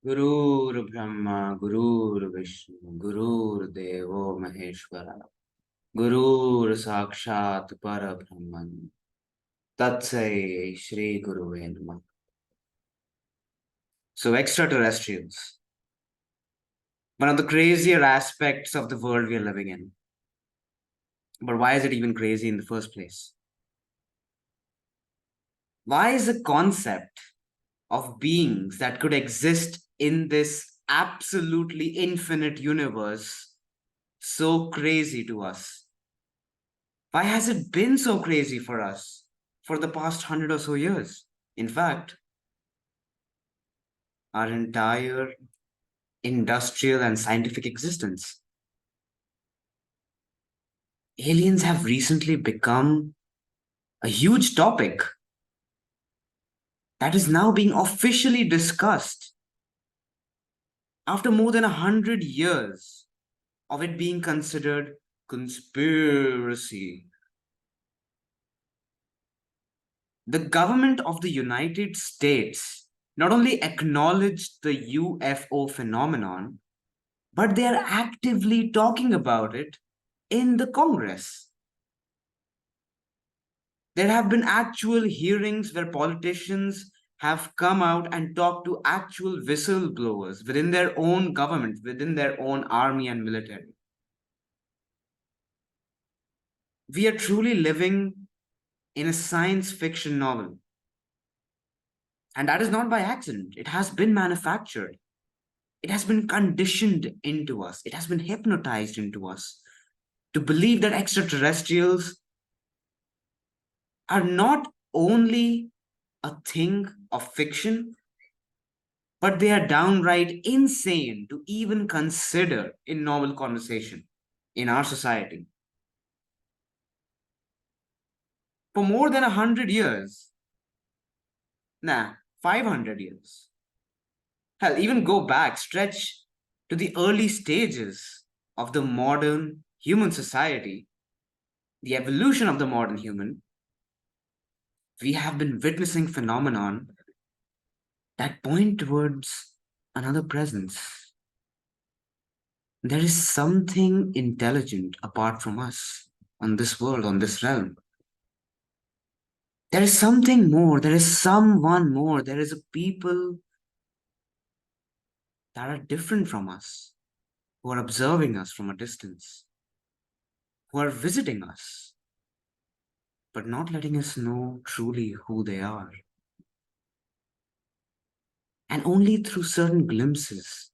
Gurur Brahma, Gurur Vishnu, Gurur Devo Maheshwara, Gurur Sakshat Parabrahman, Tatsai Shri Guruve Namaha. So, extraterrestrials, one of the crazier aspects of the world we are living in. But why is it even crazy in the first place? Why is the concept of beings that could exist in this absolutely infinite universe so crazy to us? Why has it been so crazy for us for the past 100 or so years? In fact, our entire industrial and scientific existence. Aliens have recently become a huge topic that is now being officially discussed after more than 100 years of it being considered conspiracy. The government of the United States not only acknowledged the UFO phenomenon, but they are actively talking about it in the Congress. There have been actual hearings where politicians have come out and talked to actual whistleblowers within their own government, within their own army and military. We are truly living in a science fiction novel. And that is not by accident. It has been manufactured. It has been conditioned into us. It has been hypnotized into us to believe that extraterrestrials are not only a thing of fiction, but they are downright insane to even consider in normal conversation in our society. For more than 100 years, 500 years, hell, even go back, stretch to the early stages of the modern human society, the evolution of the modern human, we have been witnessing phenomenon that point towards another presence. There is something intelligent apart from us on this world, on this realm. There is something more, there is someone more, there is a people that are different from us, who are observing us from a distance, who are visiting us, but not letting us know truly who they are. And only through certain glimpses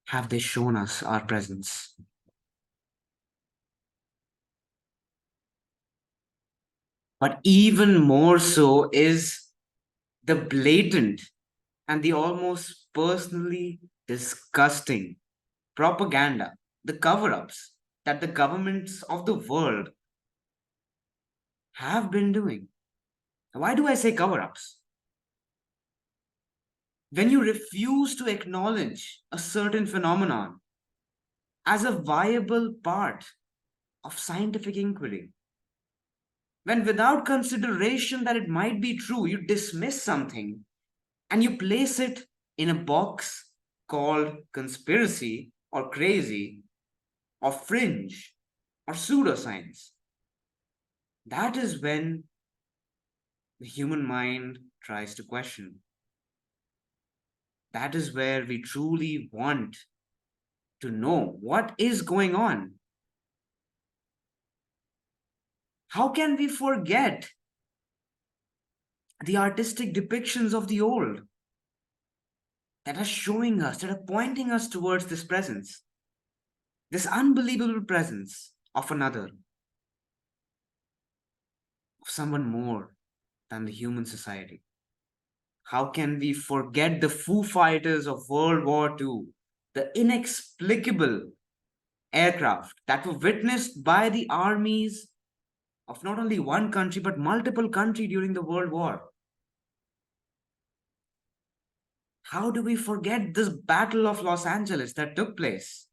have they shown us our presence. But even more so is the blatant and the almost personally disgusting propaganda, the cover ups that the governments of the world have been doing. Why do I say cover ups? When you refuse to acknowledge a certain phenomenon as a viable part of scientific inquiry, when without consideration that it might be true, you dismiss something and you place it in a box called conspiracy or crazy or fringe or pseudoscience, that is when the human mind tries to question. That is where we truly want to know what is going on. How can we forget the artistic depictions of the old that are showing us, that are pointing us towards this presence, this unbelievable presence of another, of someone more than the human society? How can we forget the Foo Fighters of World War II, the inexplicable aircraft that were witnessed by the armies of not only one country but multiple countries during the World War? How do we forget this Battle of Los Angeles that took place,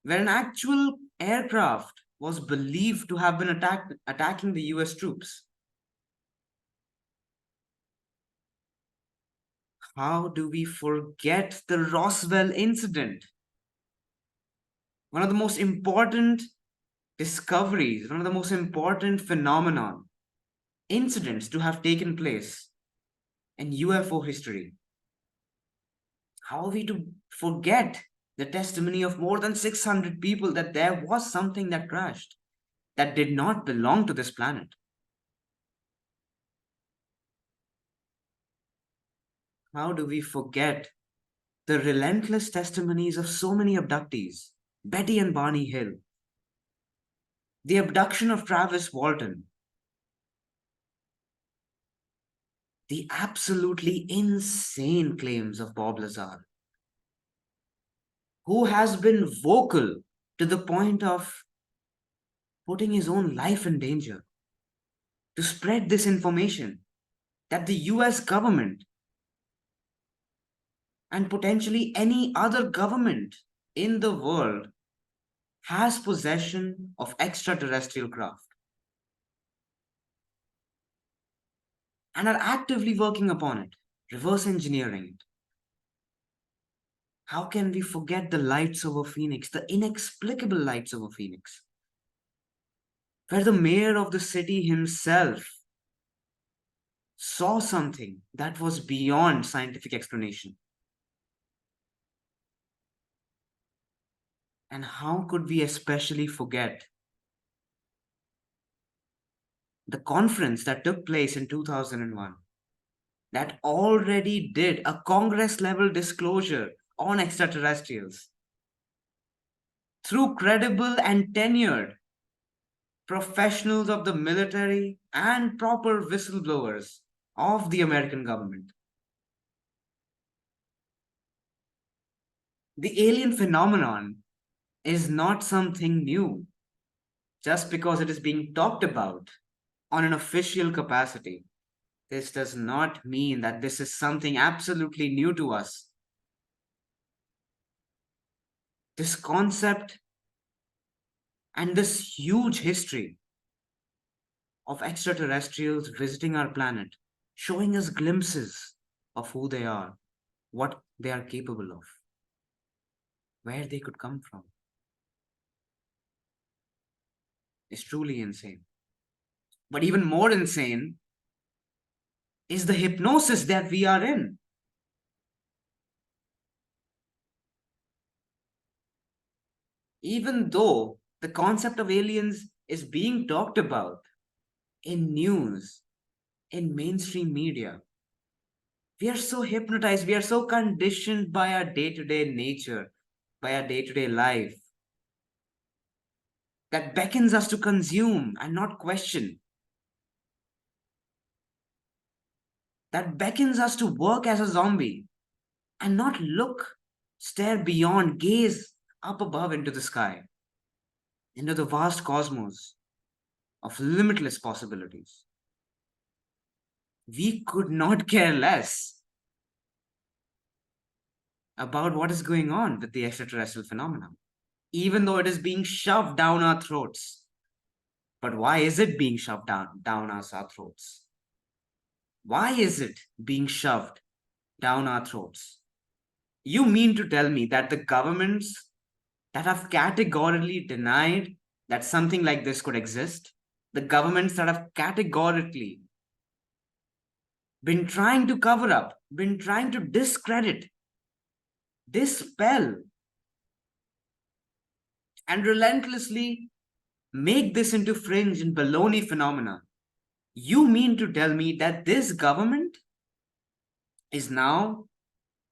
where an actual aircraft was believed to have been attacking the US troops? How do we forget the Roswell incident? One of the most important discoveries, one of the most important phenomenon, incidents to have taken place in UFO history. How are we to forget the testimony of more than 600 people that there was something that crashed that did not belong to this planet? How do we forget the relentless testimonies of so many abductees? Betty and Barney Hill, the abduction of Travis Walton, the absolutely insane claims of Bob Lazar, who has been vocal to the point of putting his own life in danger to spread this information that the US government and potentially any other government in the world has possession of extraterrestrial craft and are actively working upon it, reverse engineering it. How can we forget the lights over Phoenix, the inexplicable lights over Phoenix, where the mayor of the city himself saw something that was beyond scientific explanation? And how could we especially forget the conference that took place in 2001 that already did a Congress level disclosure on extraterrestrials through credible and tenured professionals of the military and proper whistleblowers of the American government? The alien phenomenon is not something new just because it is being talked about on an official capacity. This does not mean that this is something absolutely new to us. This concept and this huge history of extraterrestrials visiting our planet, showing us glimpses of who they are, what they are capable of, where they could come from, is truly insane. But even more insane is the hypnosis that we are in. Even though the concept of aliens is being talked about in news, in mainstream media, we are so hypnotized, we are so conditioned by our day to day nature, by our day to day life, that beckons us to consume and not question, that beckons us to work as a zombie and not look, stare beyond, gaze up above into the sky, into the vast cosmos of limitless possibilities. We could not care less about what is going on with the extraterrestrial phenomenon, even though it is being shoved down our throats. But why is it being shoved down our throats? Why is it being shoved down our throats? You mean to tell me that the governments that have categorically denied that something like this could exist, the governments that have categorically been trying to cover up, been trying to discredit, dispel, and relentlessly make this into fringe and baloney phenomena. You mean to tell me that this government is now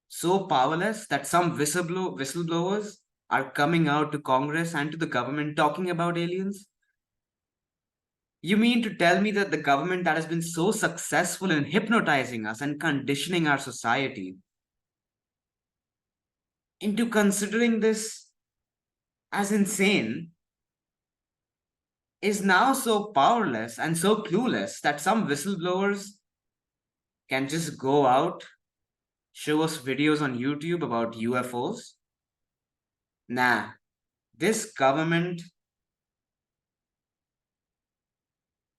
so powerless that some whistleblowers are coming out to Congress and to the government talking about aliens? You mean to tell me that the government that has been so successful in hypnotizing us and conditioning our society into considering this as insane is now so powerless and so clueless that some whistleblowers can just go out, show us videos on YouTube about UFOs? Nah, this government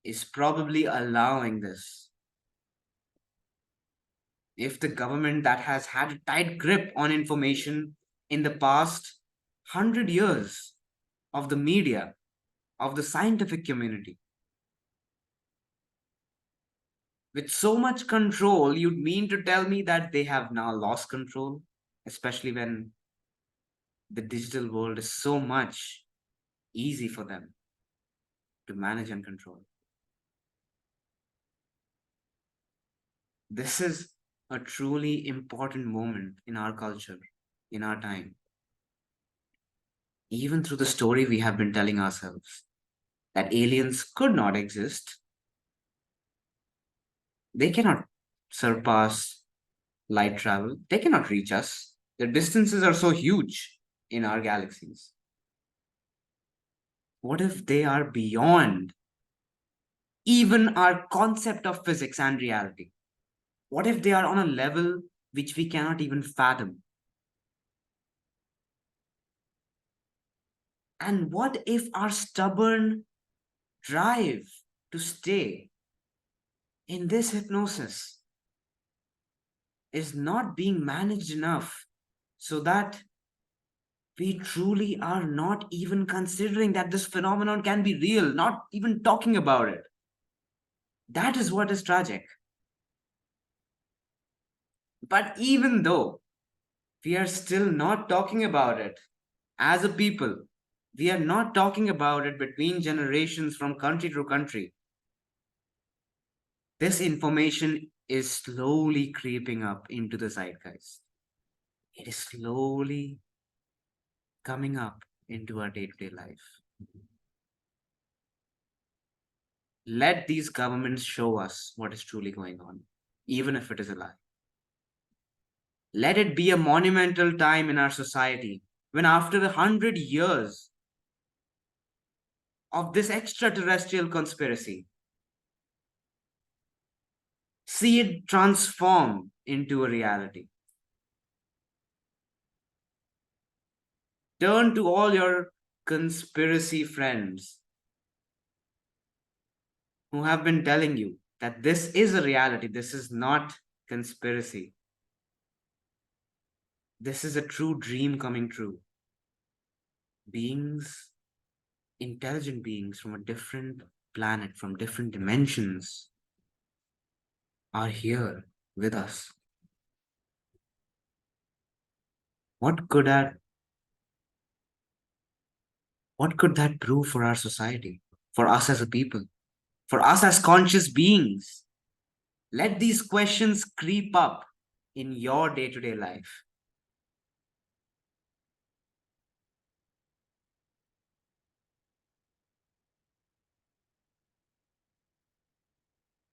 is probably allowing this. If the government that has had a tight grip on information in the past 100 years of the media, of the scientific community, with so much control, you'd mean to tell me that they have now lost control, especially when the digital world is so much easy for them to manage and control. This is a truly important moment in our culture, in our time, even through the story we have been telling ourselves that aliens could not exist. They cannot surpass light travel, they cannot reach us. The distances are so huge in our galaxies. What if they are beyond even our concept of physics and reality? What if they are on a level which we cannot even fathom? And what if our stubborn drive to stay in this hypnosis is not being managed enough so that we truly are not even considering that this phenomenon can be real, not even talking about it? That is what is tragic. But even though we are still not talking about it as a people, we are not talking about it between generations from country to country. This information is slowly creeping up into the zeitgeist. It is slowly coming up into our day to day life. Let these governments show us what is truly going on, even if it is a lie. Let it be a monumental time in our society when, after 100 years of this extraterrestrial conspiracy, see it transform into a reality. Turn to all your conspiracy friends who have been telling you that this is a reality, this is not conspiracy. This is a true dream coming true. Beings, intelligent beings from a different planet, from different dimensions, are here with us. What could that what could that prove for our society, for us as a people, for us as conscious beings? Let these questions creep up in your day-to-day life.